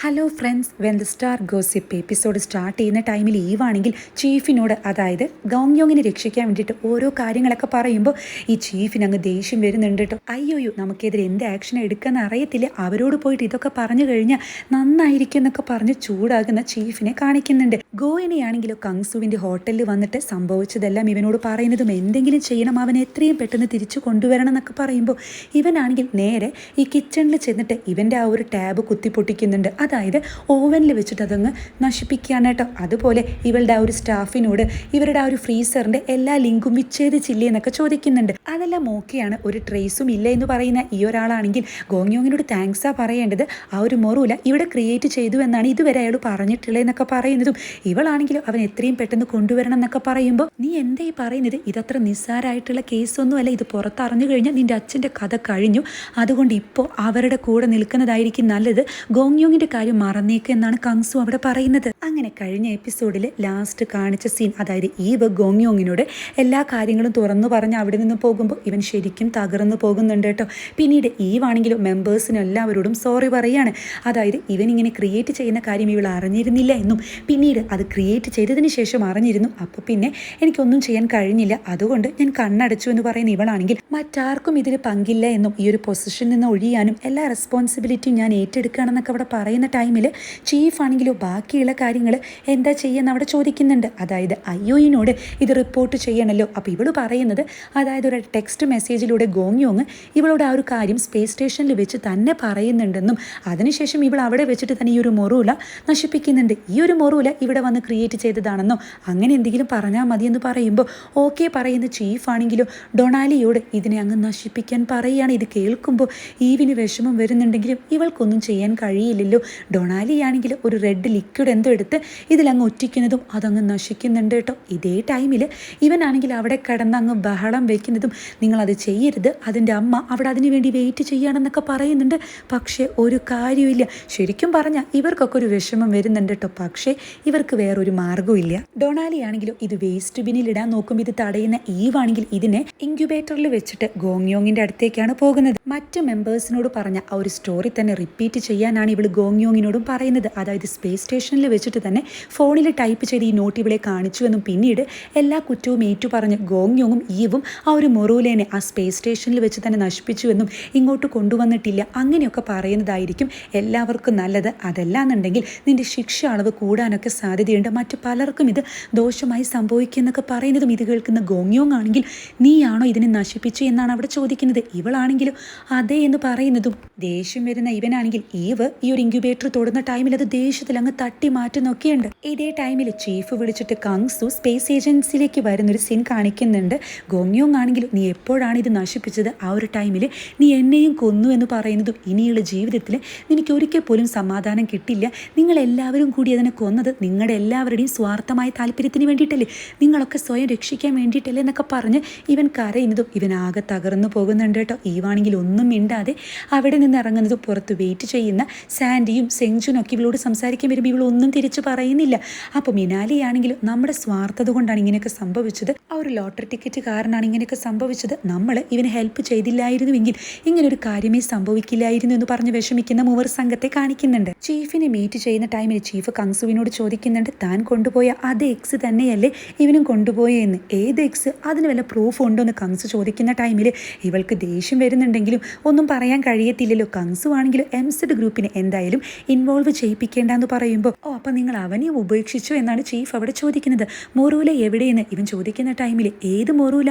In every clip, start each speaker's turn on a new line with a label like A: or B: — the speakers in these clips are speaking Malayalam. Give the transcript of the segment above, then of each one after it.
A: Hello friends, when the star gossip episode start ചെയ്യുന്ന ടൈമിൽ ഈവാണെങ്കിൽ ചീഫിനോട്, അതായത് ഗോങ്യോങ്ങിനെ രക്ഷിക്കാൻ വേണ്ടിയിട്ട് ഓരോ കാര്യങ്ങളൊക്കെ പറയുമ്പോൾ ഈ ചീഫിന് അങ്ങ് ദേഷ്യം വരുന്നുണ്ട് കേട്ടോ. അയ്യോയ്യോ, നമുക്കെതിരെ എന്ത് ആക്ഷൻ എടുക്കാന്ന് അറിയത്തില്ല, അവരോട് പോയിട്ട് ഇതൊക്കെ പറഞ്ഞു കഴിഞ്ഞാൽ നന്നായിരിക്കും എന്നൊക്കെ പറഞ്ഞ് ചൂടാകുന്ന ചീഫിനെ കാണിക്കുന്നുണ്ട്. ഗോയിനെയാണെങ്കിലോ കങ്സുവിൻ്റെ ഹോട്ടലിൽ വന്നിട്ട് സംഭവിച്ചതെല്ലാം ഇവനോട് പറയുന്നതും എന്തെങ്കിലും ചെയ്യണം, അവനെ എത്രയും പെട്ടെന്ന് തിരിച്ചു കൊണ്ടുവരണം എന്നൊക്കെ പറയുമ്പോൾ ഇവനാണെങ്കിൽ നേരെ ഈ കിച്ചണിൽ ചെന്നിട്ട് ഇവൻ്റെ ആ ഒരു ടാബ് കുത്തിപ്പൊട്ടിക്കുന്നുണ്ട്. അതായത് ഓവനിൽ വെച്ചിട്ട് അതങ്ങ് നശിപ്പിക്കുകയാണ് കേട്ടോ. അതുപോലെ ഇവളുടെ ആ ഒരു സ്റ്റാഫിനോട് ഇവരുടെ ആ ഒരു ഫ്രീസറിൻ്റെ എല്ലാ ലിങ്കും വിച്ഛേദിച്ചില്ലേ എന്നൊക്കെ ചോദിക്കുന്നുണ്ട്. അതെല്ലാം ഓക്കെയാണ്, ഒരു ട്രേസും ഇല്ല എന്ന് പറയുന്ന ഈ ഒരാളാണെങ്കിൽ ഗോങ്യോങ്ങിനോട് താങ്ക്സാ പറയേണ്ടത്, ആ ഒരു മൊറൂല ഇവിടെ ക്രിയേറ്റ് ചെയ്തു എന്നാണ് ഇതുവരെ അയാൾ പറഞ്ഞിട്ടുള്ളത് എന്നൊക്കെ പറയുന്നതും ഇവളാണെങ്കിലും അവൻ എത്രയും പെട്ടെന്ന് കൊണ്ടുവരണം എന്നൊക്കെ പറയുമ്പോൾ നീ എന്താ ഈ പറയുന്നത്, ഇതത്ര നിസ്സാരമായിട്ടുള്ള കേസൊന്നുമല്ല, ഇത് പുറത്തറിഞ്ഞു കഴിഞ്ഞാൽ നിന്റെ അച്ഛൻ്റെ കഥ കഴിഞ്ഞു, അതുകൊണ്ട് ഇപ്പോൾ അവരുടെ കൂടെ നിൽക്കുന്നതായിരിക്കും നല്ലത്, ഗോങ്യോങ്ങിൻ്റെ കാര്യം മറന്നേക്ക് എന്നാണ് കങ്സു അവിടെ പറയുന്നത്. അങ്ങനെ കഴിഞ്ഞ എപ്പിസോഡിൽ ലാസ്റ്റ് കാണിച്ച സീൻ, അതായത് ഈവ് ഗോങ്യോങ്ങിനോട് എല്ലാ കാര്യങ്ങളും തുറന്നു പറഞ്ഞ് അവിടെ നിന്ന് പോകുമ്പോൾ ഇവൻ ശരിക്കും തകർന്നു പോകുന്നുണ്ട് കേട്ടോ. പിന്നീട് ഈവാണെങ്കിലും മെമ്പേഴ്സിന് എല്ലാവരോടും സോറി പറയാണ്. അതായത് ഇവൻ ഇങ്ങനെ ക്രിയേറ്റ് ചെയ്യുന്ന കാര്യം ഇവൾ അറിഞ്ഞിരുന്നില്ല എന്നും പിന്നീട് അത് ക്രിയേറ്റ് ചെയ്തതിന് ശേഷം അറിഞ്ഞിരുന്നു, അപ്പോൾ പിന്നെ എനിക്കൊന്നും ചെയ്യാൻ കഴിഞ്ഞില്ല, അതുകൊണ്ട് ഞാൻ കണ്ണടച്ചു എന്ന് പറയുന്ന ഇവളാണെങ്കിൽ മറ്റാർക്കും ഇതിൽ പങ്കില്ല എന്നും ഈ ഒരു പൊസിഷനിൽ നിന്ന് ഒഴിയാനും എല്ലാ റെസ്പോൺസിബിലിറ്റിയും ഞാൻ ഏറ്റെടുക്കുകയാണെന്നൊക്കെ അവിടെ പറയുന്ന ടൈമിൽ ചീഫാണെങ്കിലോ ബാക്കിയുള്ള കാര്യങ്ങൾ എന്താ ചെയ്യുന്ന അവിടെ ചോദിക്കുന്നുണ്ട്. അതായത് അയ്യോയിനോട് ഇത് റിപ്പോർട്ട് ചെയ്യണമല്ലോ. അപ്പോൾ ഇവൾ പറയുന്നത്, അതായത് ഒരു ടെക്സ്റ്റ് മെസ്സേജിലൂടെ ഗോങ്യോങ് ഇവളോട് ആ ഒരു കാര്യം സ്പേസ് സ്റ്റേഷനിൽ വെച്ച് തന്നെ പറയുന്നുണ്ടെന്നും അതിനുശേഷം ഇവൾ അവിടെ വെച്ചിട്ട് തന്നെ ഈ ഒരു മൊറൂല നശിപ്പിക്കുന്നുണ്ട്, ഈ ഒരു മൊറൂല ഇവിടെ വന്ന് ക്രിയേറ്റ് ചെയ്തതാണെന്നോ അങ്ങനെ എന്തെങ്കിലും പറഞ്ഞാൽ മതിയെന്ന് പറയുമ്പോൾ ഓക്കെ പറയുന്ന ചീഫാണെങ്കിലോ ഡൊണാലിയോട് ഇതിനെ അങ്ങ് നശിപ്പിക്കാൻ പറയുകയാണ്. ഇത് കേൾക്കുമ്പോൾ ഈവിന് വിഷമം വരുന്നുണ്ടെങ്കിലും ഇവൾക്കൊന്നും ചെയ്യാൻ കഴിയില്ലല്ലോ. ഡൊണാലിയാണെങ്കിൽ ഒരു റെഡ് ലിക്വിഡ് എന്തോ എടുത്ത് ഇതിലങ്ങ് ഒറ്റിക്കുന്നതും അതങ്ങ് നശിക്കുന്നുണ്ട് കേട്ടോ. ഇതേ ടൈമിൽ ഇവനാണെങ്കിൽ അവിടെ കിടന്നങ്ങ് ബഹളം വയ്ക്കുന്നതും നിങ്ങളത് ചെയ്യരുത്, അതിൻ്റെ അമ്മ അവിടെ അതിനു വേണ്ടി വെയിറ്റ് ചെയ്യുകയാണെന്നൊക്കെ പറയുന്നുണ്ട്. പക്ഷേ ഒരു കാര്യമില്ല, ശരിക്കും പറഞ്ഞാൽ ഇവർക്കൊക്കെ ഒരു വിഷമം വരുന്നുണ്ട് കേട്ടോ. പക്ഷേ ഇവർക്ക് വേറൊരു മാർഗ്ഗവും ഇല്ല. ഡൊണാലിയാണെങ്കിലും ഇത് വേസ്റ്റ് ബിന്നിൽ ഇടാൻ നോക്കുമ്പോൾ ഇത് തടയുന്ന ഈവാണെങ്കിൽ ഇതിനെ ഇൻക്യുബേറ്ററിൽ വെച്ചിട്ട് ഗോങ്യോങ്ങിൻ്റെ അടുത്തേക്കാണ് പോകുന്നത്. മറ്റ് മെമ്പേഴ്സിനോട് പറഞ്ഞ ആ ഒരു സ്റ്റോറി തന്നെ റിപ്പീറ്റ് ചെയ്യാനാണ് ഇവൾ ഗോങ്യോങ്ങിനോടും പറയുന്നത്. അതായത് സ്പേസ് സ്റ്റേഷനിൽ വെച്ചിട്ട് തന്നെ ഫോണിൽ ടൈപ്പ് ചെയ്ത് ഈ നോട്ട് ഇവളെ കാണിച്ചുവെന്നും പിന്നീട് എല്ലാ കുറ്റവും ഏറ്റു പറഞ്ഞ് ഗോങ്യോങ്ങും ഈവും ആ ഒരു മൊറൂലേനെ ആ സ്പേസ് സ്റ്റേഷനിൽ വെച്ച് തന്നെ നശിപ്പിച്ചുവെന്നും ഇങ്ങോട്ട് കൊണ്ടുവന്നിട്ടില്ല അങ്ങനെയൊക്കെ പറയുന്നതായിരിക്കും എല്ലാവർക്കും നല്ലത്. അതല്ലാന്നുണ്ടെങ്കിൽ നിന്റെ ശിക്ഷ അളവ് കൂടാനൊക്കെ സാധ്യതയുണ്ട്, മറ്റു പലർക്കും ഇത് ദോഷമായി സംഭവിക്കുന്നൊക്കെ പറയുന്നതും ഇത് കേൾക്കുന്ന ഗോങ്യോങ് ആണെങ്കിൽ നീയാണോ ഇതിനെ നശിപ്പിച്ചു എന്നാണ് അവിടെ ചോദിക്കുന്നത്. ഇവളാണെങ്കിലും അതേ എന്ന് പറയുന്നതും ദേഷ്യം വരുന്ന ഇവനാണെങ്കിൽ ഈവ് ഈ ഒരു ഇൻക്യുബേറ്റർ തൊടുന്ന ടൈമിൽ അത് ദേഷ്യത്തിൽ അങ്ങ് തട്ടി മാറ്റുന്നൊക്കെയുണ്ട്. ഇതേ ടൈമിൽ ചീഫ് വിളിച്ചിട്ട് കങ്സു സ്പേസ് ഏജൻസിയിലേക്ക് വരുന്നൊരു സീൻ കാണിക്കുന്നുണ്ട്. ഗോങ്യോങ് ആണെങ്കിൽ നീ എപ്പോഴാണ് ഇത് നശിപ്പിച്ചത്, ആ ഒരു ടൈമിൽ നീ എന്നെയും കൊന്നു എന്ന് പറയുന്നതും ഇനിയുള്ള ജീവിതത്തിൽ നിനക്ക് ഒരിക്കൽ പോലും സമാധാനം കിട്ടില്ല, നിങ്ങളെല്ലാവരും കൂടി അതിനെ കൊന്നത് നിങ്ങളുടെ എല്ലാവരുടെയും സ്വാർത്ഥമായ താല്പര്യത്തിന് വേണ്ടിയിട്ടല്ലേ, നിങ്ങളൊക്കെ സ്വയം രക്ഷിക്കാൻ വേണ്ടിയിട്ടല്ലേ എന്നൊക്കെ പറഞ്ഞ് ഇവൻ കരയുന്നതും ഇവനാകെ തകർന്നു പോകുന്നുണ്ട് കേട്ടോ. ഈവാണെങ്കിൽ ഒന്നും മിണ്ടാതെ അവിടെ നിന്ന് ഇറങ്ങുന്നതും പുറത്ത് വെയിറ്റ് ചെയ്യുന്ന സാൻഡിയും സെങ്ജുനൊക്കെ ഇവളോട് സംസാരിക്കാൻ വരുമ്പോൾ ഇവളൊന്നും തിരിച്ചു പറയുന്നില്ല. അപ്പോൾ മിനാലിയാണെങ്കിലും നമ്മുടെ സ്വാർത്ഥത കൊണ്ടാണ് ഇങ്ങനെയൊക്കെ സംഭവിച്ചത്, ആ ഒരു ലോട്ടറി ടിക്കറ്റ് കാരനാണ് ഇങ്ങനെയൊക്കെ സംഭവിച്ചത്, നമ്മൾ ഇവന് ഹെൽപ്പ് ചെയ്തില്ലായിരുന്നുവെങ്കിൽ ഇങ്ങനൊരു കാര്യമേ സംഭവിക്കില്ലായിരുന്നു എന്ന് പറഞ്ഞ് വിഷമിക്കുന്ന മൂവർ സംഘത്തെ കാണിക്കുന്നുണ്ട്. ചീഫിനെ മീറ്റ് ചെയ്യുന്ന ടൈമിൽ ചീഫ് കങ്സുവിനോട് ചോദിക്കുന്നുണ്ട്, താൻ കൊണ്ടുപോയ അതേ എക്സ് തന്നെയല്ലേ ഇവനും കൊണ്ടുപോയെന്ന്, ഏത് എക്സ്, അതിന് വല്ല പ്രൂഫ് ഉണ്ടോ എന്ന് കങ്സു ചോദിക്കുന്ന ടൈമിൽ ഇവൾക്ക് ദേഷ്യം വരുന്നുണ്ടെങ്കിലും ഒന്നും പറയാൻ കഴിയത്തില്ലല്ലോ. കങ്സു ആണെങ്കിലും എംസെഡ് ഗ്രൂപ്പിനെ എന്തായാലും ഇൻവോൾവ് ചെയ്യിപ്പിക്കേണ്ടെന്ന് പറയുമ്പോൾ അപ്പം നിങ്ങൾ അവനെയും ഉപേക്ഷിച്ചു എന്നാണ് ചീഫ് അവിടെ ചോദിക്കുന്നത്. മൊറൂല എവിടെയെന്ന് ഇവൻ ചോദിക്കുന്ന ടൈമിൽ ഏത് മൊറൂല,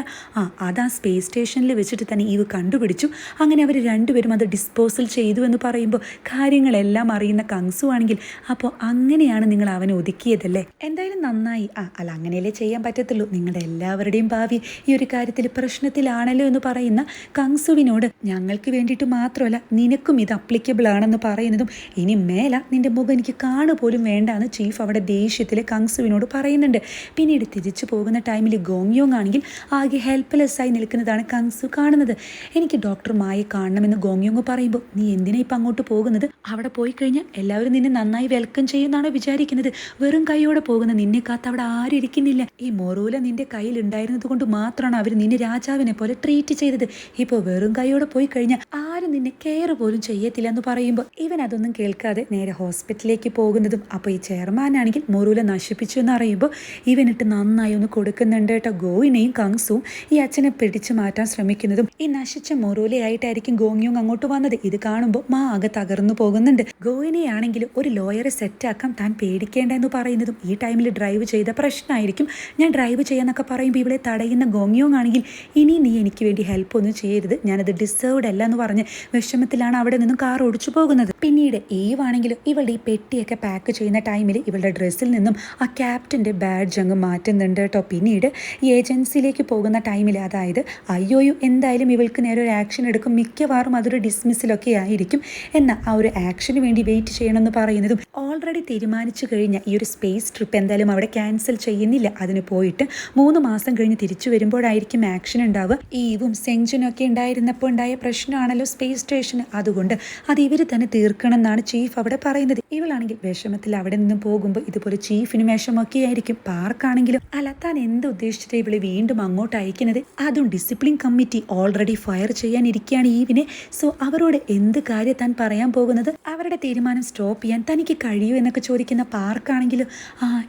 A: അതാ സ്പേസ് സ്റ്റേഷനിൽ വെച്ചിട്ട് തന്നെ ഇവ കണ്ടുപിടിച്ചു, അങ്ങനെ അവർ രണ്ടുപേരും അത് ഡിസ്പോസൽ ചെയ്തു എന്ന് പറയുമ്പോൾ കാര്യങ്ങളെല്ലാം അറിയുന്ന കങ്സു ആണെങ്കിൽ അപ്പോൾ അങ്ങനെയാണ് നിങ്ങൾ അവനെ ഒതുക്കിയതല്ലേ, എന്തായാലും നന്നായി, അല്ല അങ്ങനെയല്ലേ ചെയ്യാൻ പറ്റത്തുള്ളൂ, നിങ്ങളുടെ എല്ലാവരുടെയും ഭാവി ഈ ഒരു കാര്യത്തിൽ പ്രശ്നത്തിലാണല്ലോ എന്ന് പറയുന്ന കങ്സുവിനോട് ഞങ്ങൾക്ക് വേണ്ടിയിട്ട് മാത്രമല്ല നിനക്കും ഇത് അപ്ലിക്കബിൾ ആണെന്ന് പറയുന്നതും ഇനി മേല നിന്റെ മുഖം എനിക്ക് കാണുപോലും വേണ്ട എന്ന് ചീഫ് അവിടെ ദേഷ്യത്തിൽ കങ്സുവിനോട് പറയുന്നുണ്ട്. പിന്നീട് തിരിച്ചു പോകുന്ന ടൈമിൽ ഗോങ്യോങ് ആണെങ്കിൽ ആകെ ഹെൽപ്ലെസ്സായി നിൽക്കുന്നതാണ് കങ്സു കാണുന്നത്. എനിക്ക് ഡോക്ടർ മായി കാണണമെന്ന് ഗോങ്യോങ് പറയുമ്പോൾ നീ എന്തിനാ ഇപ്പം അങ്ങോട്ട് പോകുന്നത്, അവിടെ പോയി കഴിഞ്ഞാൽ എല്ലാവരും നിന്നെ നന്നായി വെൽക്കം ചെയ്യുന്നതാണോ വിചാരിക്കുന്നത്, വെറും കൈയോടെ പോകുന്ന നിന്നെ കാത്ത് അവിടെ ആരും ഇരിക്കുന്നില്ല, ഈ മൊറൂല നിന്റെ കയ്യിൽ ഉണ്ടായിരുന്നത് കൊണ്ട് മാത്രമാണ് അവർ നിന്നെ രാജാവിനെ പോലെ ട്രീറ്റ് ചെയ്തത്, ഇപ്പോൾ വെറും കൈയോടെ പോയി കഴിഞ്ഞാൽ ആരും നിന്നെ കെയർ പോലും ചെയ്യത്തില്ല എന്ന് പറയുമ്പോൾ ഇവൻ അതൊന്നും കേൾക്കാൻ കേൾക്കാതെ നേരെ ഹോസ്പിറ്റലിലേക്ക് പോകുന്നതും അപ്പോൾ ഈ ചെയർമാനാണെങ്കിൽ മുറൂല നശിപ്പിച്ചു എന്ന് അറിയുമ്പോൾ ഇവനിട്ട് നന്നായി ഒന്ന് കൊടുക്കുന്നുണ്ട് കേട്ടോ. ഗോയിനെയും കങ്സും ഈ അച്ഛനെ പിടിച്ചു മാറ്റാൻ ശ്രമിക്കുന്നതും ഈ നശിച്ച മുറൂലയായിട്ടായിരിക്കും ഗോങ്യോങ് അങ്ങോട്ട് വന്നത്. ഇത് കാണുമ്പോൾ മാ ആകെ തകർന്നു പോകുന്നുണ്ട്. ഗോയിനെയാണെങ്കിൽ ഒരു ലോയറെ സെറ്റാക്കാൻ താൻ പേടിക്കേണ്ട എന്ന് പറയുന്നതും ഈ ടൈമിൽ ഡ്രൈവ് ചെയ്ത പ്രശ്നമായിരിക്കും. ഞാൻ ഡ്രൈവ് ചെയ്യാന്നൊക്കെ പറയുമ്പോൾ ഇവിടെ തടയുന്ന ഗോങ്യോങ് ആണെങ്കിൽ ഇനി നീ എനിക്ക് വേണ്ടി ഹെൽപ്പ് ഒന്നും ചെയ്യരുത്, ഞാനത് ഡിസേർവ്ഡ് അല്ല എന്ന് പറഞ്ഞ് വിഷമത്തിലാണ് അവിടെ നിന്നും കാർ ഓടിച്ചു പോകുന്നത്. പിന്നീട് ഈവാണെങ്കിലും ഇവളുടെ ഈ പെട്ടിയൊക്കെ പാക്ക് ചെയ്യുന്ന ടൈമിൽ ഇവളുടെ ഡ്രസ്സിൽ നിന്നും ആ ക്യാപ്റ്റൻ്റെ ബാഡ്ജ് അങ്ങ് മാറ്റുന്നുണ്ട് കേട്ടോ. പിന്നീട് ഈ ഏജൻസിയിലേക്ക് പോകുന്ന ടൈമിൽ അതായത് അയ്യോയോ എന്തായാലും ഇവൾക്ക് നേരെ ഒരു ആക്ഷൻ എടുക്കും, മിക്കവാറും അതൊരു ഡിസ്മിസിലൊക്കെ ആയിരിക്കും. എന്നാൽ ആ ഒരു ആക്ഷന് വേണ്ടി വെയിറ്റ് ചെയ്യണമെന്ന് പറയുന്നതും ഓൾറെഡി തീരുമാനിച്ചു കഴിഞ്ഞ ഈ ഒരു സ്പേസ് ട്രിപ്പ് എന്തായാലും അവിടെ ക്യാൻസൽ ചെയ്യുന്നില്ല. അതിന് പോയിട്ട് 3 മാസം കഴിഞ്ഞ് തിരിച്ചു വരുമ്പോഴായിരിക്കും ആക്ഷൻ ഉണ്ടാവുക. ഈവും സെങ്ജുനൊക്കെ ഉണ്ടായിരുന്നപ്പോൾ ഉണ്ടായ പ്രശ്നമാണല്ലോ സ്പേസ് സ്റ്റേഷന്, അതുകൊണ്ട് അത് ഇവർ തന്നെ തീർക്കണം എന്നാണ് ചീഫ് അവിടെ പറയുന്നത്. ഇവളാണെങ്കിൽ വിഷമത്തിൽ അവിടെ നിന്നും പോകുമ്പോൾ ഇതുപോലെ ചീഫിന് വിഷമൊക്കെ ആയിരിക്കും. പാർക്കാണെങ്കിലും അല്ല താൻ എന്ത് ഉദ്ദേശിച്ചിട്ട് ഇവളെ വീണ്ടും അങ്ങോട്ട് അയക്കുന്നത്, അതും ഡിസിപ്ലിൻ കമ്മിറ്റി ഓൾറെഡി ഫയർ ചെയ്യാനിരിക്കുകയാണ് ഈവിനെ. സോ അവരോട് എന്ത് കാര്യം താൻ പറയാൻ പോകുന്നത്, അവരുടെ തീരുമാനം സ്റ്റോപ്പ് ചെയ്യാൻ തനിക്ക് കഴിയൂ എന്നൊക്കെ ചോദിക്കുന്ന പാർക്കാണെങ്കിലും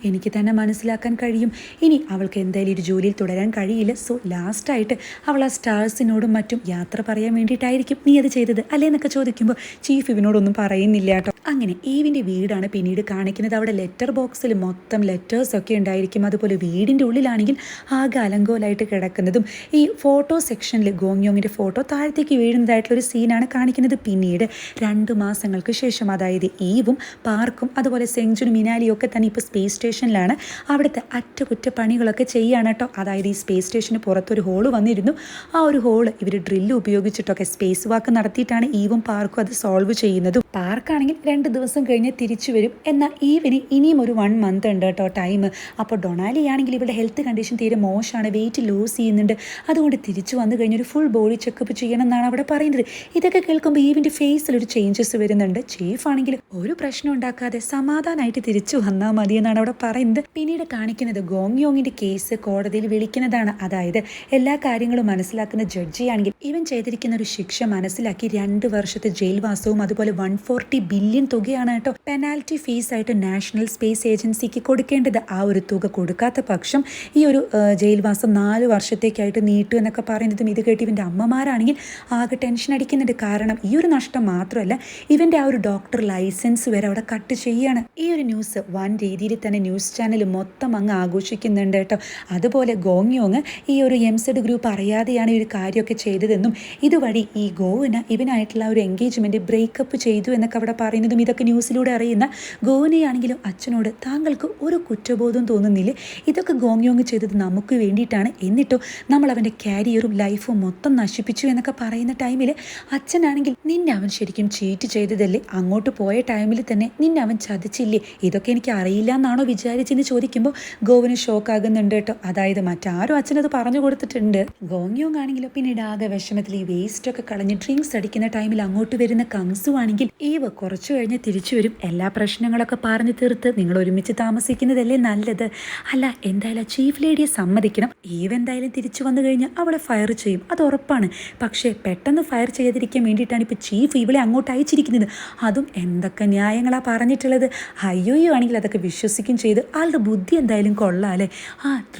A: എനിക്ക് തന്നെ മനസ്സിലാക്കാൻ കഴിയും, ഇനി അവൾക്ക് എന്തായാലും ഒരു ജോലിയിൽ തുടരാൻ കഴിയില്ല. സോ ലാസ്റ്റായിട്ട് അവൾ ആ സ്റ്റാർസിനോടും മറ്റും യാത്ര പറയാൻ വേണ്ടിയിട്ടായിരിക്കും നീ അത് ചെയ്തത് അല്ലേ എന്നൊക്കെ ചോദിക്കുമ്പോൾ ചീഫ് ഇവനോടൊന്നും പറയുന്നില്ല കേട്ടോ. അങ്ങനെ ഈവിൻ്റെ വീടാണ് പിന്നീട് കാണിക്കുന്നത്. അവിടെ ലെറ്റർ ബോക്സിൽ മൊത്തം ലെറ്റേഴ്സൊക്കെ ഉണ്ടായിരിക്കും. അതുപോലെ വീടിൻ്റെ ഉള്ളിലാണെങ്കിൽ ആകെ അലങ്കോലായിട്ട് കിടക്കുന്നതും ഈ ഫോട്ടോ സെക്ഷനിൽ ഗോങ്യോങ്ങിൻ്റെ ഫോട്ടോ താഴത്തേക്ക് വീഴുന്നതായിട്ടുള്ളൊരു സീനാണ് കാണിക്കുന്നത്. പിന്നീട് 2 മാസങ്ങൾക്ക് ശേഷം അതായത് ഈവും പാർക്കും അതുപോലെ സെങ്ജുനും മിനാലിയും ഒക്കെ തന്നെ ഇപ്പോൾ സ്പേസ് സ്റ്റേഷനിലാണ്. അവിടുത്തെ അറ്റകുറ്റപ്പണികളൊക്കെ ചെയ്യുകയാണ് കേട്ടോ. അതായത് ഈ സ്പേസ് സ്റ്റേഷന് പുറത്തൊരു ഹോള് വന്നിരുന്നു. ആ ഒരു ഹോള് ഇവർ ഡ്രില്ല് ഉപയോഗിച്ചിട്ടൊക്കെ സ്പേസ് വാക്ക് നടത്തിയിട്ടാണ് ഈവും പാർക്കും അത് സോൾവ് ചെയ്യുന്നതും. പാർക്കാണെങ്കിൽ 2 ദിവസം കഴിഞ്ഞ് തിരിച്ചു വരും. എന്നാൽ ഈവിന് ഇനിയും ഒരു 1 മന്ത് ഉണ്ട് കേട്ടോ ടൈം. അപ്പോൾ ഡൊണാലി ആണെങ്കിൽ ഇവിടെ ഹെൽത്ത് കണ്ടീഷൻ തീരെ മോശമാണ്, വെയിറ്റ് ലൂസ് ചെയ്യുന്നുണ്ട്, അതുകൊണ്ട് തിരിച്ചു വന്നു കഴിഞ്ഞൊരു ഫുൾ ബോഡി ചെക്കപ്പ് ചെയ്യണം എന്നാണ് അവിടെ പറയുന്നത്. ഇതൊക്കെ കേൾക്കുമ്പോൾ ഈവിൻ്റെ ഫേസിൽ ഒരു ചേഞ്ചസ് വരുന്നുണ്ട്. ചീഫ് ആണെങ്കിൽ ഒരു പ്രശ്നം ഉണ്ടാക്കാതെ സമാധാനമായിട്ട് തിരിച്ചു വന്നാൽ മതി എന്നാണ് അവിടെ പറയുന്നത്. പിന്നീട് കാണിക്കുന്നത് ഗോങ്യോങ്ങിൻ്റെ കേസ് കോടതിയിൽ വിളിക്കുന്നതാണ്. അതായത് എല്ലാ കാര്യങ്ങളും മനസ്സിലാക്കുന്ന ജഡ്ജിയാണെങ്കിൽ ഇവൻ ചെയ്തിരിക്കുന്ന ഒരു ശിക്ഷ മനസ്സിലാക്കി 2 വർഷത്തെ ജയിൽവാസവും അതുപോലെ 140 ബില്യൺ തുകയാണ് കേട്ടോ പെനാൽറ്റി ഫീസ് ആയിട്ട് നാഷണൽ സ്പേസ് ഏജൻസിക്ക് കൊടുക്കേണ്ടത്. ആ ഒരു തുക കൊടുക്കാത്ത പക്ഷം ഈ ഒരു ജയിൽവാസം 4 വർഷത്തേക്കായിട്ട് നീട്ടു എന്നൊക്കെ പറയുന്നതും ഇത് കേട്ട് ഇവൻ്റെ അമ്മമാരാണെങ്കിൽ ആകെ ടെൻഷൻ അടിക്കുന്നുണ്ട്. കാരണം ഈ ഒരു നഷ്ടം മാത്രമല്ല, ഇവൻ്റെ ആ ഒരു ഡോക്ടർ ലൈസൻസ് വരെ അവിടെ കട്ട് ചെയ്യാണ്. ഈ ഒരു ന്യൂസ് വൻ രീതിയിൽ തന്നെ ന്യൂസ് ചാനൽ മൊത്തം അങ്ങ് ആഘോഷിക്കുന്നുണ്ട് കേട്ടോ. അതുപോലെ ഗോങ്യോങ് ഈ ഒരു എംസെഡ് ഗ്രൂപ്പ് അറിയാതെയാണ് ഈ ഒരു കാര്യമൊക്കെ ചെയ്തതെന്നും ഇതുവഴി ഈ ഗോവിന് ഇവനായിട്ടുള്ള ഒരു എൻഗേജ്മെൻറ്റ് ബ്രേക്കപ്പ് ചെയ്തു എന്നൊക്കെ അവിടെ പറയുന്നതും ഇതൊക്കെ ന്യൂസിലൂടെ അറിയുന്ന ഗോവിനെയാണെങ്കിലും അച്ഛനോട് താങ്കൾക്ക് ഒരു കുറ്റബോധം തോന്നുന്നില്ലേ, ഇതൊക്കെ ഗോങ്യോങ് ചെയ്തത് നമുക്ക് വേണ്ടിയിട്ടാണ്, എന്നിട്ടോ നമ്മൾ അവൻ്റെ കരിയറും ലൈഫും മൊത്തം നശിപ്പിച്ചു എന്നൊക്കെ പറയുന്ന ടൈമിൽ അച്ഛനാണെങ്കിൽ നിന്നെ അവൻ ശരിക്കും ചീറ്റ് ചെയ്തതല്ലേ, അങ്ങോട്ട് പോയ ടൈമിൽ തന്നെ നിന്നെ അവൻ ചതിച്ചില്ലേ, ഇതൊക്കെ എനിക്ക് അറിയില്ല എന്നാണോ വിചാരിച്ചെന്ന് ചോദിക്കുമ്പോൾ ഗോവിന് ഷോക്കാകുന്നുണ്ട് കേട്ടോ. അതായത് മറ്റാരും അച്ഛനത് പറഞ്ഞു കൊടുത്തിട്ടുണ്ട്. ഗോങ്യോങ് ആണെങ്കിലോ പിന്നീട് ആകെ വിഷമത്തിൽ ഈ വേസ്റ്റൊക്കെ കളഞ്ഞ് ഡ്രിങ്ക്സ് അടിക്കുന്ന ടൈമിൽ അങ്ങോട്ട് വരുന്ന കങ്സു ആണെങ്കിൽ ഈവ് കുറച്ചു കഴിഞ്ഞ് തിരിച്ചു വരും, എല്ലാ പ്രശ്നങ്ങളൊക്കെ പറഞ്ഞു തീർത്ത് നിങ്ങൾ ഒരുമിച്ച് താമസിക്കുന്നതല്ലേ നല്ലത്, അല്ല എന്തായാലും ചീഫ് ലേഡിയെ സമ്മതിക്കണം, ഈവ് എന്തായാലും തിരിച്ചു വന്നു കഴിഞ്ഞാൽ അവളെ ഫയർ ചെയ്യും, അത് ഉറപ്പാണ്. പക്ഷേ പെട്ടെന്ന് ഫയർ ചെയ്യാതിരിക്കാൻ വേണ്ടിയിട്ടാണ് ഇപ്പോൾ ചീഫ് ഇവളെ അങ്ങോട്ട് അയച്ചിരിക്കുന്നത്. അതും എന്തൊക്കെ ന്യായങ്ങളാണ് പറഞ്ഞിട്ടുള്ളത്. അയ്യോയോ ആണെങ്കിൽ അതൊക്കെ വിശ്വസിക്കും ചെയ്ത് ആളുടെ ബുദ്ധി എന്തായാലും കൊള്ളാമല്ലേ.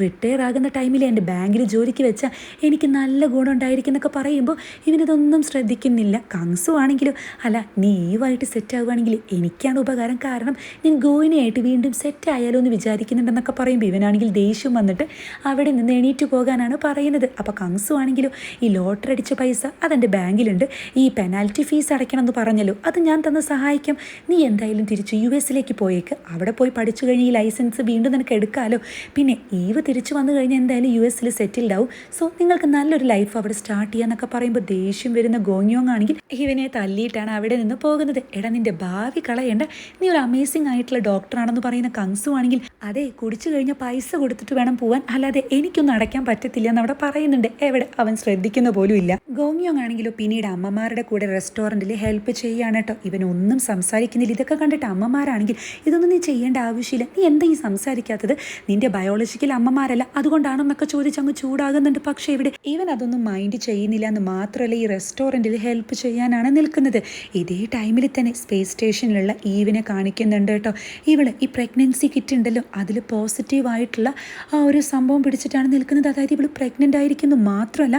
A: റിട്ടയർ ആകുന്ന ടൈമിൽ എൻ്റെ ബാങ്കിൽ ജോലിക്ക് വെച്ചാൽ എനിക്ക് നല്ല ഗുണം ഉണ്ടായിരിക്കും എന്നൊക്കെ പറയുമ്പോൾ ഇവനിതൊന്നും ശ്രദ്ധിക്കുന്നില്ല. കങ്സു ആണെങ്കിലും അല്ല നീ ഈവായിട്ട് സെറ്റ് ആവുകയാണെങ്കിൽ എനിക്കാണ് ഉപകാരം, കാരണം ഞാൻ ഗോയിനെയായിട്ട് വീണ്ടും സെറ്റ് ആയാലോ എന്ന് വിചാരിക്കുന്നുണ്ടെന്നൊക്കെ പറയുമ്പോൾ ഇവനാണെങ്കിൽ ദേഷ്യം വന്നിട്ട് അവിടെ നിന്ന് എണീറ്റ് പോകാനാണ് പറയുന്നത്. അപ്പോൾ കങ്സു ആണെങ്കിലും ഈ ലോട്ടറി അടിച്ച പൈസ അതെൻ്റെ ബാങ്കിലുണ്ട്, ഈ പെനാൽറ്റി ഫീസ് അടയ്ക്കണം എന്ന് പറഞ്ഞല്ലോ, അത് ഞാൻ തന്ന് സഹായിക്കാം, നീ എന്തായാലും തിരിച്ച് US പോയേക്ക്, അവിടെ പോയി പഠിച്ചു കഴിഞ്ഞ് ഈ ലൈസൻസ് വീണ്ടും നിനക്ക് എടുക്കാമല്ലോ, പിന്നെ ഈവ് തിരിച്ചു വന്നു കഴിഞ്ഞാൽ എന്തായാലും US സെറ്റിൽഡ് ആവും, സോ നിങ്ങൾക്ക് നല്ലൊരു ലൈഫ് അവിടെ സ്റ്റാർട്ട് ചെയ്യാന്നൊക്കെ പറയുമ്പോൾ ദേഷ്യം വരുന്ന ഗോങ്യോങ് ആണെങ്കിൽ ഇവനെ തല്ലിയിട്ടാണ് അവിടെ നിന്ന് പോകുന്നത്. എടാ നിന്റെ ഭാവി കളയണ്ട, നീ ഒരു അമേസിംഗ് ആയിട്ടുള്ള ഡോക്ടറാണെന്ന് പറയുന്ന കങ്സു ആണെങ്കിൽ അതെ കുടിച്ചു കഴിഞ്ഞാൽ പൈസ കൊടുത്തിട്ട് വേണം പോവാൻ, അല്ലാതെ എനിക്കൊന്നും അടയ്ക്കാൻ പറ്റത്തില്ല എന്ന് അവിടെ പറയുന്നുണ്ട്. എവിടെ അവൻ ശ്രദ്ധിക്കുന്ന പോലും ഇല്ല. ഗോങ്യോങ് ആണെങ്കിലോ പിന്നീട് അമ്മമാരുടെ കൂടെ റെസ്റ്റോറൻറ്റിൽ ഹെൽപ്പ് ചെയ്യാണ് കേട്ടോ. ഇവനൊന്നും സംസാരിക്കുന്നില്ല. ഇതൊക്കെ കണ്ടിട്ട് അമ്മമാരാണെങ്കിൽ ഇതൊന്നും നീ ചെയ്യേണ്ട ആവശ്യമില്ല, നീ എന്താ ഈ സംസാരിക്കാത്തത്, നിന്റെ ബയോളജിക്കൽ അമ്മമാരല്ല അതുകൊണ്ടാണെന്നൊക്കെ ചോദിച്ച് അങ്ങ് ചൂടാകുന്നുണ്ട്. പക്ഷേ ഇവിടെ ഇവൻ അതൊന്നും മൈൻഡ് ചെയ്യുന്നില്ല എന്ന് മാത്രമല്ല ഈ റെസ്റ്റോറൻറ്റിൽ ഹെൽപ്പ് ചെയ്യാനാണ് നിൽക്കുന്നത്. ഇതേ ടൈമിൽ തന്നെ സ്പേസ് സ്റ്റേഷനിലുള്ള ഈവിനെ കാണിക്കുന്നുണ്ട് കേട്ടോ. ഇവള് ഈ പ്രഗ്നൻസി കിറ്റ് ഉണ്ടല്ലോ അതിൽ പോസിറ്റീവായിട്ടുള്ള ആ ഒരു സംഭവം പിടിച്ചിട്ടാണ് നിൽക്കുന്നത്. അതായത് ഇവൾ പ്രഗ്നൻ്റ് ആയിരിക്കുന്നു മാത്രമല്ല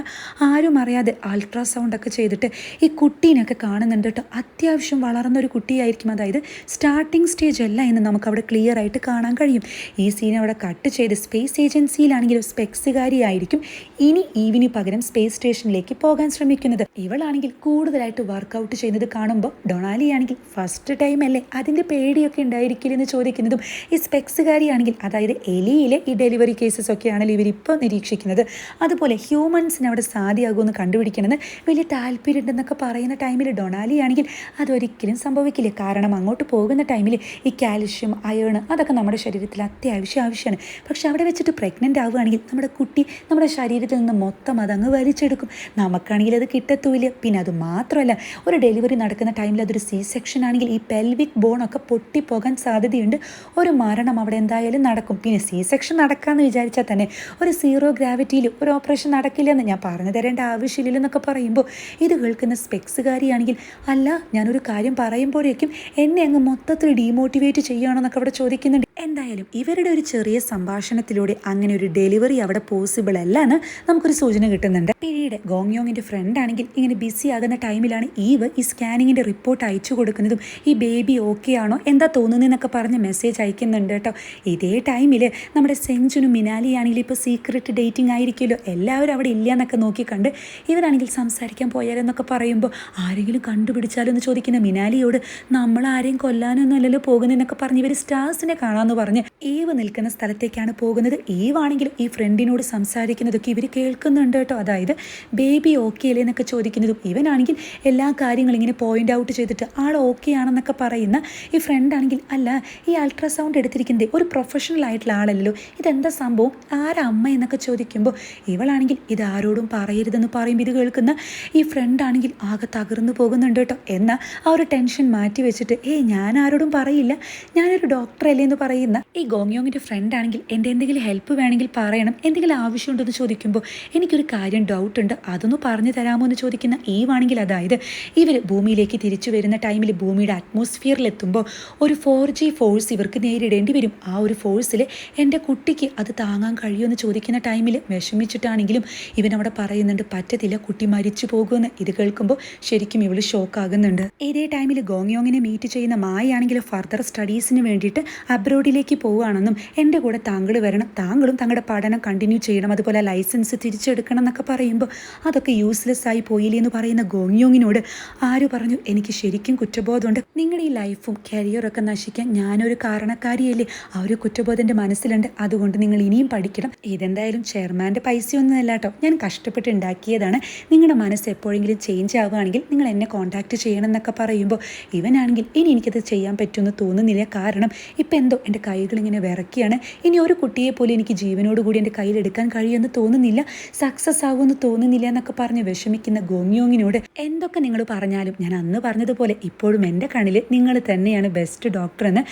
A: ആരും അറിയാതെ അൾട്രാസൗണ്ട് ഒക്കെ ചെയ്തിട്ട് ഈ കുട്ടീനൊക്കെ കാണുന്നുണ്ട് കേട്ടോ. അത്യാവശ്യം വളർന്നൊരു കുട്ടിയായിരിക്കും, അതായത് സ്റ്റാർട്ടിങ് സ്റ്റേജ് അല്ല എന്ന് നമുക്ക് അവിടെ ക്ലിയർ ആയിട്ട് കാണാൻ കഴിയും. ഈ സീൻ അവിടെ കട്ട് ചെയ്ത് സ്പേസ് ഏജൻസിയിലാണെങ്കിലും സ്പെക്സുകാരിയായിരിക്കും ഇനി ഈവിന് പകരം സ്പേസ് സ്റ്റേഷനിലേക്ക് പോകാൻ ശ്രമിക്കുന്നത്. ഇവളാണെങ്കിൽ കൂടുതലായിട്ട് വർക്കൗട്ട് ചെയ്യുന്നത് കാണുമ്പോൾ ഡൊണാലി ആണെങ്കിൽ ഫസ്റ്റ് ടൈം അല്ലേ അതിൻ്റെ പേടിയൊക്കെ ഉണ്ടായിരിക്കില്ലെന്ന് ചോദിക്കുന്നതും ഈ സ്പെക്സുകാരിയാണെങ്കിൽ അതായത് എലിയിലെ ഈ ഡെലിവറി കേസസ് ഒക്കെയാണല്ലോ ഇവരിപ്പോൾ നിരീക്ഷിക്കുന്നത്. അതുപോലെ ഹ്യൂമൻസിന് അവിടെ സാധ്യമാകുമെന്ന് കണ്ടുപിടിക്കണമെന്ന് വലിയ താല്പര്യം ഉണ്ടെന്നൊക്കെ പറയുന്ന ടൈമിൽ ഡൊണാലി ആണെങ്കിൽ അതൊരിക്കലും സംഭവിക്കില്ല. കാരണം അങ്ങോട്ട് പോകുന്ന ടൈമിൽ ഈ കാൽഷ്യം അയേൺ അതൊക്കെ നമ്മുടെ ശരീരത്തിൽ ആവശ്യമാണ്. പക്ഷെ അവിടെ വെച്ചിട്ട് പ്രഗ്നൻ്റ് ആവുകയാണെങ്കിൽ നമ്മുടെ കുട്ടി നമ്മുടെ ശരീരത്തിൽ നിന്ന് മൊത്തം അതങ്ങ് വലിച്ചെടുക്കും. നമുക്കാണെങ്കിൽ അത് കിട്ടത്തുമില്ല. പിന്നെ അത് മാത്രമല്ല ഒരു ഡെലിവറി നടക്കുന്ന ടൈമിൽ അതൊരു സി സെക്ഷൻ ആണെങ്കിൽ ഈ പെൽവിക് ബോണൊക്കെ പൊട്ടിപ്പോകാൻ സാധ്യതയുണ്ട്. ഒരു മരണം അവിടെ എന്തായാലും നടക്കും. പിന്നെ സി സെക്ഷൻ നടക്കാമെന്ന് വിചാരിച്ചാൽ തന്നെ ഒരു സീറോ ഗ്രാവിറ്റിയിൽ ഒരു ഓപ്പറേഷൻ നടക്കില്ലെന്ന് ഞാൻ പറഞ്ഞു തരേണ്ട ആവശ്യമില്ലെന്നൊക്കെ പറയുമ്പോൾ ഇത് കേൾക്കുന്ന സ്പെക്സുകാരിയാണെങ്കിൽ അല്ല ഞാനൊരു കാര്യം പറയുമ്പോഴേക്കും എന്നെ അങ്ങ് മൊത്തത്തിൽ ഡീമോട്ടിവേറ്റ് ചെയ്യുകയാണെന്നൊക്കെ അവിടെ ചോദിക്കുന്നുണ്ട്. എന്തായാലും ഇവരുടെ ഒരു ചെറിയ സംഭാഷണത്തിലൂടെ അങ്ങനെ ഒരു ഡെലിവറി അവിടെ പോസിബിൾ അല്ല എന്ന് നമുക്കൊരു സൂചന കിട്ടുന്നുണ്ട്. പിന്നീട് ഗോങ്യോങ്ങിൻ്റെ ഫ്രണ്ട് ആണെങ്കിൽ ഇങ്ങനെ ബിസി ആകുന്ന ടൈമിലാണ് ഈവ് ഈ സ്കാനിങ്ങിൻ്റെ റിപ്പോർട്ട് അയച്ചു കൊടുക്കുന്നതും ഈ ബേബി ഓക്കെ ആണോ എന്താ തോന്നുന്നതെന്നൊക്കെ പറഞ്ഞ് മെസ്സേജ് അയക്കുന്നുണ്ട് കേട്ടോ. ഇതേ ടൈമിൽ നമ്മുടെ സെഞ്ചുനും മിനാലിയാണെങ്കിൽ ഇപ്പോൾ സീക്രട്ട് ഡേറ്റിംഗ് ആയിരിക്കുമല്ലോ, എല്ലാവരും അവിടെ ഇല്ല എന്നൊക്കെ നോക്കിക്കണ്ട് ഇവരാണെങ്കിൽ സംസാരിക്കാൻ പോയാലെന്നൊക്കെ പറയുമ്പോൾ ആരെങ്കിലും കണ്ടുപിടിച്ചാലോ എന്ന് ചോദിക്കുന്ന മിനാലിയോട് നമ്മൾ ആരെയും കൊല്ലാനൊന്നും അല്ലല്ലോ പോകുന്നതെന്നൊക്കെ പറഞ്ഞ് ഇവർ സ്റ്റാർസിനെ കാണാമെന്ന് പറഞ്ഞ് ഈവ് നിൽക്കുന്ന സ്ഥലത്തേക്കാണ് പോകുന്നത്. ഈവാണെങ്കിലും ഈ ഫ്രണ്ടിനോട് സംസാരിക്കുന്നതൊക്കെ ഇവർ കേൾക്കുന്നുണ്ട് കേട്ടോ. അതായത് ബേബി ഓക്കെ അല്ലേ എന്നൊക്കെ ചോദിക്കുന്നതും ഇവനാണെങ്കിൽ എല്ലാ കാര്യങ്ങളും ഇങ്ങനെ പോയിന്റ് ഔട്ട് ചെയ്തിട്ട് ആൾ ഓക്കെ ആണെന്നൊക്കെ പറയുന്ന ഈ ഫ്രണ്ടാണെങ്കിൽ അല്ല ഈ അൾട്രാസൗണ്ട് എടുത്തിരിക്കുന്നത് ഒരു പ്രൊഫഷണൽ ആയിട്ടുള്ള ആളല്ലോ, ഇതെന്താ സംഭവം, ആരാ അമ്മ എന്നൊക്കെ ചോദിക്കുമ്പോൾ ഇവളാണെങ്കിൽ ഇത് ആരോടും പറയരുതെന്ന് പറയുമ്പോൾ ഇത് കേൾക്കുന്ന ഈ ഫ്രണ്ടാണെങ്കിൽ ആകെ തകർന്നു പോകുന്നുണ്ട് കേട്ടോ. എന്നാൽ ആ ഒരു ടെൻഷൻ മാറ്റി വെച്ചിട്ട് ഞാൻ ആരോടും പറയില്ല, ഞാനൊരു ഡോക്ടറല്ലേ എന്ന് പറയുന്ന ഈ ഗോങ്യോങ്ങിൻ്റെ ഫ്രണ്ട് ആണെങ്കിൽ എൻ്റെ എന്തെങ്കിലും ഹെൽപ്പ് വേണമെങ്കിൽ പറയണം, എന്തെങ്കിലും ആവശ്യമുണ്ടെന്ന് ചോദിക്കുമ്പോൾ എനിക്കൊരു കാര്യം ഡൗട്ട് ഉണ്ട് അതൊന്ന് പറഞ്ഞു തരാമോ എന്ന് ചോദിക്കുന്ന ഈവാണെങ്കിൽ അതായത് ഇവർ ഭൂമിയിലേക്ക് തിരിച്ചു വരുന്ന ടൈമിൽ ഭൂമിയുടെ അറ്റ്മോസ്ഫിയറിലെത്തുമ്പോൾ ഒരു 4G ഫോഴ്സ് ഇവർക്ക് നേരിടേണ്ടി വരും. ആ ഒരു ഫോഴ്സിൽ എൻ്റെ കുട്ടിക്ക് അത് താങ്ങാൻ കഴിയുമെന്ന് ചോദിക്കുന്ന ടൈമിൽ വിഷമിച്ചിട്ടാണെങ്കിലും ഇവനവിടെ പറയുന്നുണ്ട് പറ്റത്തില്ല, കുട്ടി മരിച്ചു പോകുമെന്ന്. ഇത് കേൾക്കുമ്പോൾ ശരിക്കും ഇവൾ ഷോക്കാകുന്നുണ്ട്. ഇതേ ടൈമിൽ ഗോങ്യോങ്ങിനെ മീറ്റ് ചെയ്യുന്ന മായാണെങ്കിൽ ഫർദർ സ്റ്റഡീസിന് വേണ്ടിയിട്ട് അബ്രോഡിലേക്ക് പോവുകയാണെന്നും എൻ്റെ കൂടെ താങ്കൾ വരണം, താങ്കളും തങ്ങളുടെ പഠനം കണ്ടിന്യൂ ചെയ്യണം, അതുപോലെ ലൈസൻസ് തിരിച്ചെടുക്കണം എന്നൊക്കെ പറയുമ്പോൾ അതൊക്കെ യൂസ്ലെസ് ആയി പോയില്ലേ എന്ന് പറയുന്ന ഗോങ്യോങ്ങിനോട് ആര് പറഞ്ഞു എനിക്ക് ശരിക്കും കുറ്റബോധമുണ്ട്, നിങ്ങളുടെ ഈ ലൈഫും കരിയറൊക്കെ നശിക്കാൻ ഞാനൊരു കാരണക്കാരിയല്ലേ, ആ ഒരു കുറ്റബോധം എൻ്റെ മനസ്സിലുണ്ട്, അതുകൊണ്ട് നിങ്ങൾ ഇനിയും പഠിക്കണം. ഇതെന്തായാലും ചെയർമാൻ്റെ പൈസയൊന്നും അല്ല കേട്ടോ, ഞാൻ കഷ്ടപ്പെട്ട് ഉണ്ടാക്കിയതാണ്, നിങ്ങളുടെ മനസ്സ് എപ്പോഴെങ്കിലും ചേഞ്ച് ആവുകയാണെങ്കിൽ നിങ്ങൾ എന്നെ കോൺടാക്റ്റ് ചെയ്യണം എന്നൊക്കെ പറയുമ്പോൾ ഇവനാണെങ്കിൽ ഇനി എനിക്കത് ചെയ്യാൻ പറ്റുമെന്ന് തോന്നുന്നില്ല. കാരണം ഇപ്പം എന്തോ എൻ്റെ കൈകളിങ്ങനെ വിറക്കുകയാണ്, ഇനി ഒരു കുട്ടിയെ പോലും എനിക്ക് ജീവനോട് കൂടി എൻ്റെ കയ്യിലെടുക്കാൻ കഴിയുമെന്ന് തോന്നുന്നില്ല, സക്സസ് ആവുമെന്ന് തോന്നുന്നില്ല എന്നൊക്കെ പറഞ്ഞ് വിഷമിക്കുന്ന ഗോങ്യോങ്ങിനോട് എന്തൊക്കെ നിങ്ങൾ പറഞ്ഞാലും ഞാൻ അന്ന് പറഞ്ഞതുപോലെ ഇപ്പോഴും എൻ്റെ കണ്ണിൽ നിങ്ങൾ തന്നെയാണ് ബെസ്റ്റ് ഡോക്ടർ എന്ന്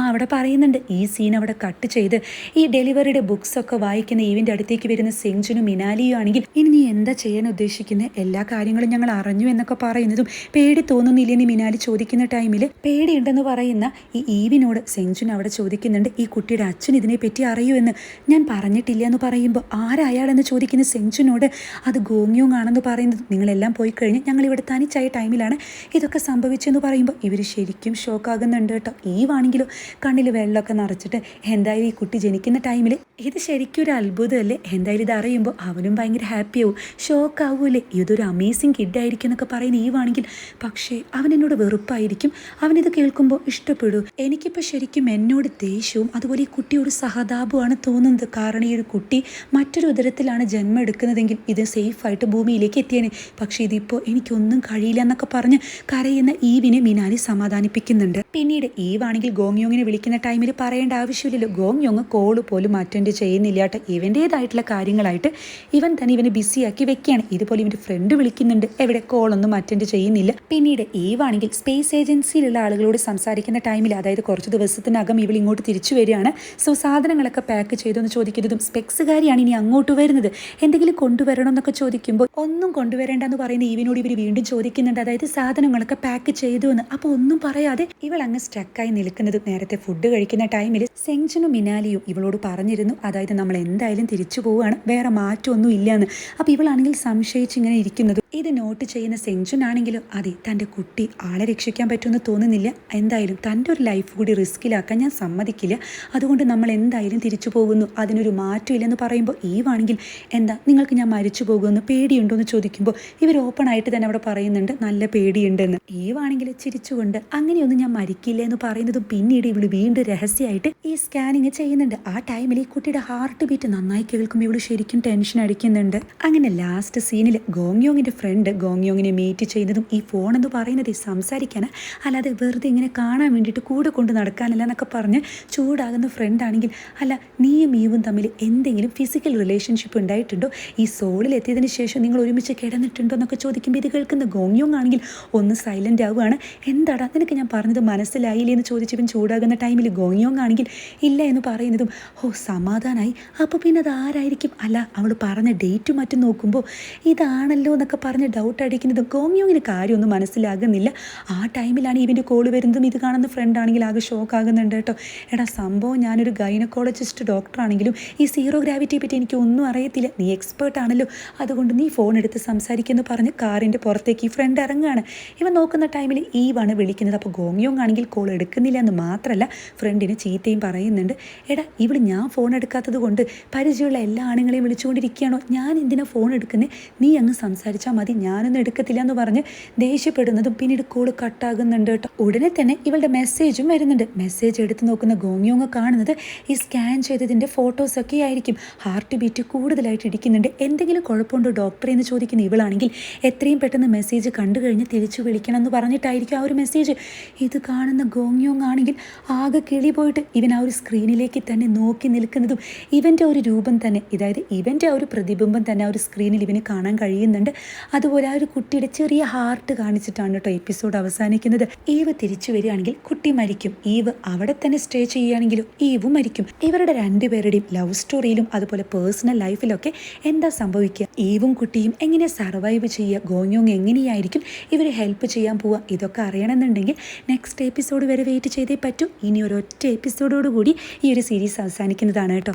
A: അവിടെ പറയുന്നുണ്ട്. ഈ സീൻ അവിടെ കട്ട് ചെയ്ത് ഈ ഡെലിവറിയുടെ ബുക്സ് ഒക്കെ വായിക്കുന്ന ഈവിൻ്റെ അടുത്തേക്ക് വരുന്ന സെങ്ജുനും മിനാലിയും ആണെങ്കിൽ ഇനി നീ എന്താ ചെയ്യാൻ ഉദ്ദേശിക്കുന്നത്, എല്ലാ കാര്യങ്ങളും ഞങ്ങൾ അറിഞ്ഞു എന്നൊക്കെ പറയുന്നതും പേടി തോന്നുന്നില്ലെന്ന് മിനാലി ചോദിക്കുന്ന ടൈമിൽ പേടിയുണ്ടെന്ന് പറയുന്ന ഈ ഈവിനോട് സെങ്ജുൻ അവിടെ ചോദിക്കുന്നുണ്ട് ഈ കുട്ടിയുടെ അച്ഛൻ ഇതിനെപ്പറ്റി അറിയുമെന്ന്. ഞാൻ പറഞ്ഞിട്ടില്ല എന്ന് പറയുമ്പോൾ ആരായാളെന്ന് ചോദിക്കുന്ന സെങ്ജുനോട് അത് ഗോങ്യോങ് ആണെന്ന് പറയുന്നത്. നിങ്ങളെല്ലാം പോയി കഴിഞ്ഞ് ഞങ്ങളിവിടെ തനിച്ചായ ടൈമിലാണ് ഇതൊക്കെ സംഭവിച്ചെന്ന് പറയുമ്പോൾ ഇവർ ശരിക്കും ഷോക്കാകുന്നുണ്ട് കേട്ടോ. ഈവാണെങ്കിലോ കണ്ണിൽ വെള്ളമൊക്കെ നിറച്ചിട്ട് എന്തായാലും ഈ കുട്ടി ജനിക്കുന്ന ടൈമിൽ ഇത് ശരിക്കും ഒരു അത്ഭുതമല്ലേ, എന്തായാലും ഇത് അറിയുമ്പോൾ അവനും ഭയങ്കര ഹാപ്പിയാവും, ഷോക്കാവൂലേ, ഇതൊരു അമേസിങ് കിഡായിരിക്കും എന്നൊക്കെ പറയുന്ന ഈവാണെങ്കിൽ പക്ഷേ അവൻ എന്നോട് വെറുപ്പായിരിക്കും, അവനിത് കേൾക്കുമ്പോൾ ഇഷ്ടപ്പെടൂ. എനിക്കിപ്പോൾ ശരിക്കും എന്നോട് ദേഷ്യവും അതുപോലെ ഈ കുട്ടിയോട് സഹതാപമാണ് തോന്നുന്നത്. കാരണം ഈ ഒരു കുട്ടി മറ്റൊരു ഉദരത്തിലാണ് ജന്മം എടുക്കുന്നതെങ്കിൽ ഇത് സേഫായിട്ട് ഭൂമിയിലേക്ക് എത്തിയേനെ, പക്ഷേ ഇതിപ്പോൾ എനിക്കൊന്നും കഴിയില്ല എന്നൊക്കെ പറഞ്ഞ് കരയുന്ന ഈവിനെ മിനാലി സമാധാനിപ്പിക്കുന്നുണ്ട്. പിന്നീട് ഈവാണെങ്കിൽ ഗോങ്യോങ്ങിനെ വിളിക്കുന്ന ടൈമിൽ പറയേണ്ട ആവശ്യമില്ലല്ലോ, ഗോങ്യോങ് കോള് പോലും അറ്റൻഡ് ചെയ്യുന്നില്ല കേട്ടോ. ഇവൻ്റേതായിട്ടുള്ള കാര്യങ്ങളായിട്ട് ഇവൻ തന്നെ ഇവനെ ബിസിയാക്കി വെക്കുകയാണ്. ഇതുപോലെ ഇവൻ്റെ ഫ്രണ്ട് വിളിക്കുന്നുണ്ട്, എവിടെ കോളൊന്നും അറ്റൻഡ് ചെയ്യുന്നില്ല. പിന്നീട് ഈവാണെങ്കിൽ സ്പേസ് ഏജൻസിയിലുള്ള ആളുകളോട് സംസാരിക്കുന്ന ടൈമിൽ അതായത് കുറച്ച് ദിവസത്തിനകം ഇവൾ ഇങ്ങോട്ട് ഇങ്ങോട്ട് തിരിച്ചു വരികയാണ്. സോ സാധനങ്ങളൊക്കെ പാക്ക് ചെയ്തെന്ന് ചോദിക്കുന്നതും സ്പെക്സുകാരിയാണ് ഇനി അങ്ങോട്ട് വരുന്നത്, എന്തെങ്കിലും കൊണ്ടുവരണം എന്നൊക്കെ ചോദിക്കുമ്പോൾ ഒന്നും കൊണ്ടുവരേണ്ടെന്ന് പറയുന്ന ഈവിനോട് ഇവർ വീണ്ടും ചോദിക്കുന്നുണ്ട്, അതായത് സാധനങ്ങളൊക്കെ പാക്ക് ചെയ്തു എന്ന്. അപ്പോൾ ഒന്നും പറയാതെ ഇവൾ അങ്ങ് സ്റ്റക്കായി നിൽക്കുന്നത്. നേരത്തെ ഫുഡ് കഴിക്കുന്ന ടൈമിൽ സെങ്ജനും മിനാലിയും ഇവളോട് പറഞ്ഞിരുന്നു, അതായത് നമ്മൾ എന്തായാലും തിരിച്ചു പോവുകയാണ്, വേറെ മാറ്റമൊന്നും ഇല്ലയെന്ന്. അപ്പോൾ ഇവളാണെങ്കിൽ സംശയിച്ചിങ്ങനെ ഇരിക്കുന്നത്. ഇത് നോട്ട് ചെയ്യുന്ന സെങ്ജുൻ ആണെങ്കിലും അതെ, തൻ്റെ കുട്ടി ആളെ രക്ഷിക്കാൻ പറ്റുമെന്ന് തോന്നുന്നില്ല, എന്തായാലും തൻ്റെ ഒരു ലൈഫ് കൂടി റിസ്കിലാക്കാൻ ഞാൻ സമ്മതിക്കില്ല, അതുകൊണ്ട് നമ്മൾ എന്തായാലും തിരിച്ചു പോകുന്നു, അതിനൊരു മാറ്റമില്ലെന്ന് പറയുമ്പോൾ ഈവാണെങ്കിൽ എന്താ നിങ്ങൾക്ക് ഞാൻ മരിച്ചു പോകുമെന്ന് പേടിയുണ്ടോ എന്ന് ചോദിക്കുമ്പോൾ ഇവർ ഓപ്പൺ ആയിട്ട് തന്നെ അവിടെ പറയുന്നുണ്ട് നല്ല പേടിയുണ്ടെന്ന്. ഈവാണെങ്കിൽ ചിരിച്ചുകൊണ്ട് അങ്ങനെയൊന്നും ഞാൻ മരിക്കില്ല എന്ന് പറയുന്നതും പിന്നീട് ഇവള് വീണ്ടും രഹസ്യമായിട്ട് ഈ സ്കാനിങ് ചെയ്യുന്നുണ്ട്. ആ ടൈമിൽ ഈ കുട്ടിയുടെ ഹാർട്ട് ബീറ്റ് നന്നായി കേൾക്കുമ്പോൾ ഇവള് ശരിക്കും ടെൻഷൻ അടിക്കുന്നുണ്ട്. അങ്ങനെ ലാസ്റ്റ് സീനിൽ ഗോങ്യോങ്ങിന്റെ ഫ്രണ്ട് ഗോങ്യോങ്ങിനെ മീറ്റ് ചെയ്യുന്നതും ഈ ഫോൺ എന്ന് പറയുന്നത് സംസാരിക്കാനാണ്, അല്ലാതെ വെറുതെ ഇങ്ങനെ കാണാൻ വേണ്ടിയിട്ട് കൂടെ കൊണ്ട് നടക്കാനല്ല എന്നൊക്കെ പറഞ്ഞ് ചൂടാകുന്ന ഫ്രണ്ട് ആണെങ്കിൽ, അല്ല നീയും ഈവും തമ്മിൽ എന്തെങ്കിലും ഫിസിക്കൽ റിലേഷൻഷിപ്പ് ഉണ്ടായിട്ടുണ്ടോ, ഈ സോളിൽ എത്തിയതിന് ശേഷം നിങ്ങൾ ഒരുമിച്ച് കിടന്നിട്ടുണ്ടോ എന്നൊക്കെ ചോദിക്കുമ്പോൾ ഇത് കേൾക്കുന്ന ഗോങ്യോങ് ആണെങ്കിൽ ഒന്ന് സൈലൻ്റ് ആവുകയാണ്. എന്താടാ നിനക്ക് ഞാൻ പറഞ്ഞത് മനസ്സിലായില്ലേ എന്ന് ചോദിച്ചവൻ ചൂടാകുന്ന ടൈമിൽ ഗോങ്യോങ് ആണെങ്കിൽ ഇല്ല എന്ന് പറയുന്നതും സമാധാനമായി. അപ്പോൾ പിന്നെ അത് ആരായിരിക്കും, അല്ല അവൾ പറഞ്ഞ ഡേറ്റും മറ്റും നോക്കുമ്പോൾ ഇതാണല്ലോ എന്നൊക്കെ പറഞ്ഞ് ഡൗട്ട് അടിക്കുന്നതും ഗോങ്യോങ്ങിന് കാര്യമൊന്നും മനസ്സിലാകുന്നില്ല. ആ ടൈമിലാണ് ഇവൻ്റെ കോൾ വരുന്നതും ഇത് കാണുന്ന ഫ്രണ്ട് ആണെങ്കിൽ ആകെ ഷോക്ക് ആകുന്നുണ്ട് കേട്ടോ. എടാ സംഭവം ഞാനൊരു ഗൈനക്കോളജിസ്റ്റ് ഡോക്ടറാണെങ്കിലും ഈ സീറോ ഗ്രാവിറ്റിയെ പറ്റി എനിക്ക് ഒന്നും അറിയത്തില്ല, നീ എക്സ്പേർട്ട് ആണല്ലോ, അതുകൊണ്ട് നീ ഫോൺ എടുത്ത് സംസാരിക്കുമെന്ന് പറഞ്ഞ് കാറിൻ്റെ പുറത്തേക്ക് ഈ ഫ്രണ്ട് ഇറങ്ങുകയാണ്. ഇവൻ നോക്കുന്ന ടൈമിൽ ഈവാണ് വിളിക്കുന്നത്. അപ്പോൾ ഗോങ്യോങ് ആണെങ്കിൽ കോൾ എടുക്കുന്നില്ല എന്ന് മാത്രമല്ല ഫ്രണ്ടിന് ചീത്തയും പറയുന്നുണ്ട്. എടാ ഇവിടെ ഞാൻ ഫോൺ എടുക്കാത്തത് കൊണ്ട് പരിചയമുള്ള എല്ലാ ആണുങ്ങളെയും വിളിച്ചുകൊണ്ടിരിക്കുകയാണോ, ഞാൻ എന്തിനാ ഫോൺ എടുക്കുന്നത്, നീ അങ്ങ് സംസാരിച്ചാൽ മതി, ഞാനൊന്നും എടുക്കത്തില്ല എന്ന് പറഞ്ഞ് ദേഷ്യപ്പെടുന്നതും പിന്നീട് കോൾ കട്ടാകുന്നുണ്ട് കേട്ടോ. ഉടനെ തന്നെ ഇവളുടെ മെസ്സേജും വരുന്നുണ്ട്. മെസ്സേജ് എടുത്ത് നോക്കുന്ന ഗോങ്യോങ് കാണുന്നത് ഈ സ്കാൻ ചെയ്തതിൻ്റെ ഫോട്ടോസൊക്കെ ആയിരിക്കും. ഹാർട്ട് ബീറ്റ് കൂടുതലായിട്ട് ഇടിക്കുന്നുണ്ട്. എന്തെങ്കിലും കുഴപ്പമുണ്ടോ ഡോക്ടറെ എന്ന് ചോദിക്കുന്ന ഇവളാണെങ്കിൽ എത്രയും പെട്ടെന്ന് മെസ്സേജ് കണ്ടു കഴിഞ്ഞ് തിരിച്ചു വിളിക്കണം എന്ന് പറഞ്ഞിട്ടായിരിക്കും ആ ഒരു മെസ്സേജ്. ഇത് കാണുന്ന ഗോങ്യോങ് ആണെങ്കിൽ ആകെ കിളി പോയിട്ട് ഇവൻ ആ ഒരു സ്ക്രീനിലേക്ക് തന്നെ നോക്കി നിൽക്കുന്നതും ഇവൻ്റെ ഒരു രൂപം തന്നെ, അതായത് ഇവൻ്റെ ആ ഒരു പ്രതിബിംബം തന്നെ ആ ഒരു സ്ക്രീനിൽ ഇവന് കാണാൻ കഴിയുന്നുണ്ട്. അതുപോലെ ആ ഒരു കുട്ടിയുടെ ചെറിയ ഹാർട്ട് കാണിച്ചിട്ടാണ് കേട്ടോ എപ്പിസോഡ് അവസാനിക്കുന്നത്. ഈവ് തിരിച്ചു വരികയാണെങ്കിൽ കുട്ടി മരിക്കും, ഈവ് അവിടെ തന്നെ സ്റ്റേ ചെയ്യുകയാണെങ്കിലും ഈവും മരിക്കും. ഇവരുടെ രണ്ടുപേരുടെയും ലവ് സ്റ്റോറിയിലും അതുപോലെ പേഴ്സണൽ ലൈഫിലൊക്കെ എന്താ സംഭവിക്കുക, ഈവും കുട്ടിയും എങ്ങനെ സർവൈവ് ചെയ്യുക, ഗോങ്യോങ് എങ്ങനെയായിരിക്കും ഇവരെ ഹെൽപ്പ് ചെയ്യാൻ പോവുക, ഇതൊക്കെ അറിയണമെന്നുണ്ടെങ്കിൽ നെക്സ്റ്റ് എപ്പിസോഡ് വരെ വെയിറ്റ് ചെയ്തേ പറ്റൂ. ഇനി ഒരൊറ്റ എപ്പിസോഡോടുകൂടി ഈ ഒരു സീരീസ് അവസാനിക്കുന്നതാണ് കേട്ടോ.